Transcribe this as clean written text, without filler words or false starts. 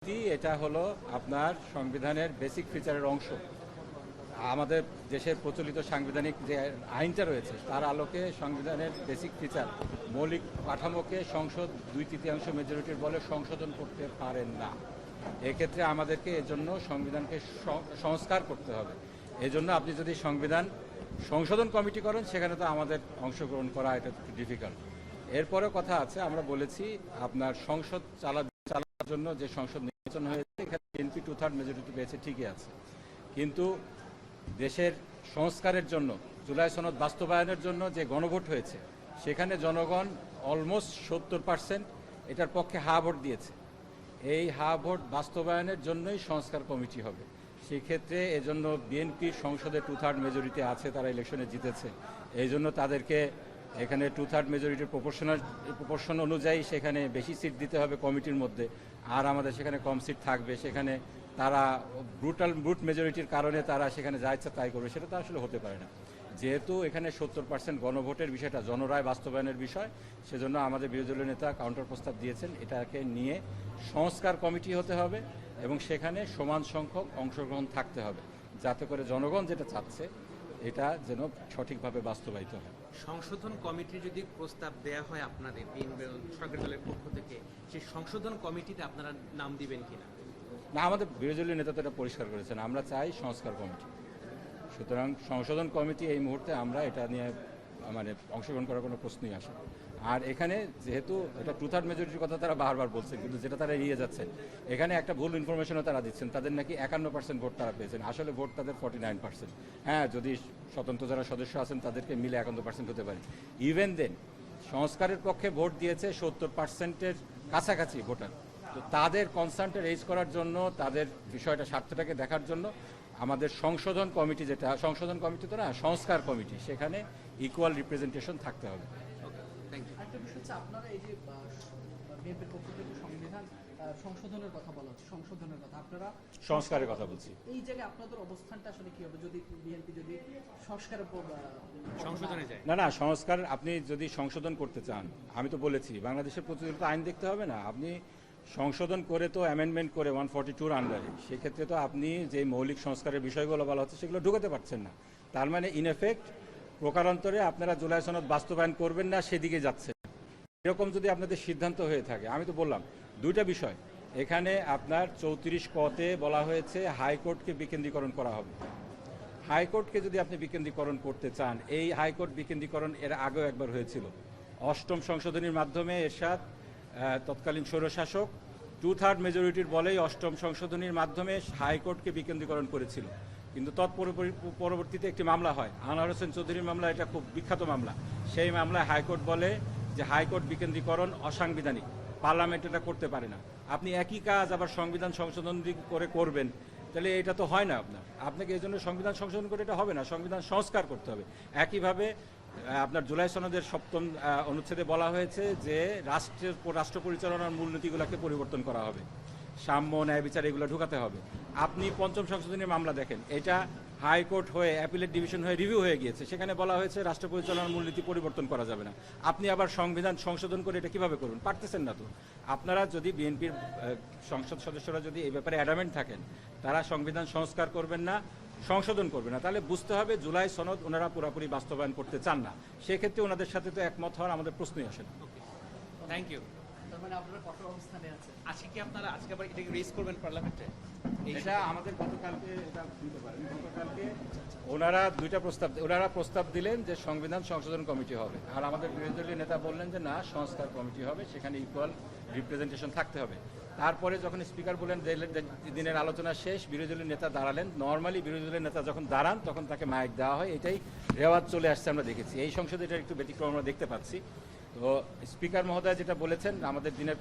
এটা হলো আপনার সংবিধানের বেসিক ফিচারের অংশ। আমাদের দেশের প্রচলিত সাংবিধানিক যে আইনটা রয়েছে তার আলোকে সংবিধানের বেসিক ফিচার মৌলিক কাঠামোকে সংসদ 2/3 মেজরিটির বলে সংশোধন করতে পারেন না। এক্ষেত্রে আমাদেরকে এজন্য সংবিধানকে সংস্কার করতে হবে। এজন্য আপনি যদি সংবিধান সংশোধন কমিটি করেন সেখানে তো আমাদের অংশগ্রহণ করা এটা একটু ডিফিকাল্ট। এরপরেও কথা আছে, আমরা বলেছি আপনার সংসদ চালানোর জন্য যে সংসদ নির্বাচন হয়েছে এখানে বিএনপি 2/3 মেজরিটি পেয়েছে, ঠিকই আছে, কিন্তু দেশের সংস্কারের জন্য জুলাই সনদ বাস্তবায়নের জন্য যে গণভোট হয়েছে সেখানে জনগণ অলমোস্ট 70% এটার পক্ষে হা ভোট দিয়েছে। এই হা ভোট বাস্তবায়নের জন্যই সংস্কার কমিটি হবে। সেক্ষেত্রে এজন্য বিএনপির সংসদে 2/3 মেজরিটি আছে, তারা ইলেকশনে জিতেছে, এই জন্য তাদেরকে এখানে 2/3 মেজরিটির প্রপোর্শন অনুযায়ী সেখানে বেশি সিট দিতে হবে কমিটির মধ্যে, আর আমাদের সেখানে কম সিট থাকবে। সেখানে তারা ব্রুট মেজরিটির কারণে তারা সেখানে যা ইচ্ছা তাই করবে, সেটা তো আসলে হতে পারে না। যেহেতু এখানে 70% গণভোটের বিষয়টা জনরায় বাস্তবায়নের বিষয়, সেজন্য আমাদের বিরোধী দলীয় নেতা কাউন্টার প্রস্তাব দিয়েছেন এটাকে নিয়ে সংস্কার কমিটি হতে হবে এবং সেখানে সমান সংখ্যক অংশগ্রহণ থাকতে হবে, যাতে করে জনগণ যেটা চাচ্ছে এটা যেন সঠিকভাবে বাস্তবায়িত হয়। সংশোধন কমিটির যদি প্রস্তাব দেয়া হয় আপনাদের সরকারি দলের পক্ষ থেকে, সেই সংশোধন কমিটিতে আপনারা নাম দিবেন কিনা? না, আমাদের বিরোধী দলীয় নেতা তো এটা পরিষ্কার করেছেন, আমরা চাই সংস্কার কমিটি। সুতরাং সংশোধন কমিটি এই মুহূর্তে আমরা এটা নিয়ে অংশগ্রহণ করার কোনো প্রশ্নই আসে না। আর এখানে যেহেতু এটা 2/3 মেজরিটির কথা তারা বারবার বলছেন, কিন্তু যেটা তারা এড়িয়ে যাচ্ছেন, এখানে একটা ভুল ইনফরমেশনও তারা দিচ্ছেন, তাদের নাকি 51% ভোট তারা পেয়েছেন, আসলে ভোট তাদের 49%। হ্যাঁ, যদি স্বতন্ত্র যারা সদস্য আছেন তাদেরকে মিলে 51% হতে পারে। ইভেন দেন সংস্কারের পক্ষে ভোট দিয়েছে 70%-এর কাছাকাছি ভোটার। তো তাদের কনসার্নটা রেজ করার জন্য, তাদের বিষয়টা স্বার্থটাকে দেখার জন্য আমাদের সংশোধন কমিটি, যেটা সংশোধন কমিটি তো না, সংস্কার কমিটি, সেখানে ইকুয়াল রিপ্রেজেন্টেশন থাকতে হবে। একটা বিষয় হচ্ছে আপনারা এই যে বিএনপির পক্ষ থেকে সংবিধান সংশোধনের কথা বলা হচ্ছে, সংশোধনের কথা, আপনারা সংস্কারের কথা বলছি। এই জায়গায় আপনাদের অবস্থানটা আসলে কি হবে যদি বিএনপি যদি সংস্কারের সংশোধনে যায়? না, সংস্কার আপনি যদি সংশোধন করতে চান, আমি তো বলেছি বাংলাদেশের প্রচলিত আইন দেখতে হবে না, আপনি সংশোধন করে তো অ্যামেন্ডমেন্ট করে 142 আন্ডারে, সেক্ষেত্রে তো আপনি যে মৌলিক সংস্কারের বিষয়গুলো বলা হচ্ছে সেগুলো ঢুকাতে পারছেন না। তার মানে ইন এফেক্ট প্রকারান্তরে আপনারা জুলাই সনদ বাস্তবায়ন করবেন না, সেদিকে যাচ্ছে। এরকম যদি আপনাদের সিদ্ধান্ত হয়ে থাকে, আমি তো বললাম দুইটা বিষয় এখানে আপনার 34 কতে বলা হয়েছে হাইকোর্টকে বিকেন্দ্রীকরণ করা হবে। হাইকোর্টকে যদি আপনি বিকেন্দ্রীকরণ করতে চান, এই হাইকোর্ট বিকেন্দ্রীকরণ এর আগেও একবার হয়েছিল 8ম সংশোধনীর মাধ্যমে। এরশাদ তৎকালীন স্বৈরশাসক 2/3 মেজরিটির বলেই 8ম সংশোধনীর মাধ্যমে হাইকোর্টকে বিকেন্দ্রীকরণ করেছিল, কিন্তু পরবর্তীতে একটি মামলা হয়, আনোয়ার হোসেন চৌধুরীর মামলা, এটা খুব বিখ্যাত মামলা। সেই মামলায় হাইকোর্ট বলে যে হাইকোর্ট বিকেন্দ্রীকরণ অসাংবিধানিক, পার্লামেন্ট এটা করতে পারে না। আপনি একই কাজ আবার সংবিধান সংশোধন করে করবেন, তাহলে এটা তো হয় না। আপনাকে এই জন্য সংবিধান সংশোধন করে এটা হবে না, সংবিধান সংস্কার করতে হবে। একইভাবে আপনার জুলাই সনদের 7ম অনুচ্ছেদে বলা হয়েছে যে রাষ্ট্র পরিচালনার মূলনীতিগুলোকে পরিবর্তন করা হবে, সাম্য ন্যায় বিচার এগুলো ঢুকাতে হবে। আপনি 5ম সংশোধনীর মামলা দেখেন, এটা হাইকোর্ট হয়ে অ্যাপিলেট ডিভিশন হয়ে রিভিউ হয়ে গিয়েছে, সেখানে বলা হয়েছে রাষ্ট্র পরিচালনার মূলনীতি পরিবর্তন করা যাবে না। আপনি আবার সংবিধান সংশোধন করে এটা কিভাবে করবেন? পারতেছেন না তো। আপনারা যদি বিএনপির সংসদ সদস্যরা যদি এই ব্যাপারে অ্যাডামেন্ট থাকেন, তারা সংবিধান সংস্কার করবেন না, সংশোধন করবে না, তাহলে বুঝতে হবে জুলাই সনদ ওনারা পুরোপুরি বাস্তবায়ন করতে চান না। সেক্ষেত্রে ওনাদের সাথে তো একমত হওয়ার আমাদের প্রশ্নই আসে না। Thank you. তার মানে আপনারা কঠোর অবস্থানে আছেন। আজকে কি আপনারা আজকে আবার এটাকে রেজ করবেন পার্লামেন্টে? এটা আমাদের গতকালকে এটা দিতে পারেন। গতকালকে ওনারা প্রস্তাব দিলেন যে সংবিধান সংশোধন কমিটি হবে, আর আমাদের বিরোধী দলীয় নেতা বললেন যে না, সংস্কার কমিটি হবে, সেখানে ইকুয়াল রিপ্রেজেন্টেশন থাকতে হবে। তারপরে যখন স্পিকার বললেন দিনের আলোচনা শেষ, বিরোধী দলীয় নেতা দাঁড়ালেন। নর্মালি বিরোধী দলীয় নেতা যখন দাঁড়ান তখন তাকে মাইক দেওয়া হয়, এটাই রেওয়াজ চলে আসছে, আমরা দেখেছি। এই সংসদে এটা একটু ব্যতিক্রম আমরা দেখতে পাচ্ছি। তো স্পিকার মহোদয় যেটা বলেছেন, আমাদের দিনের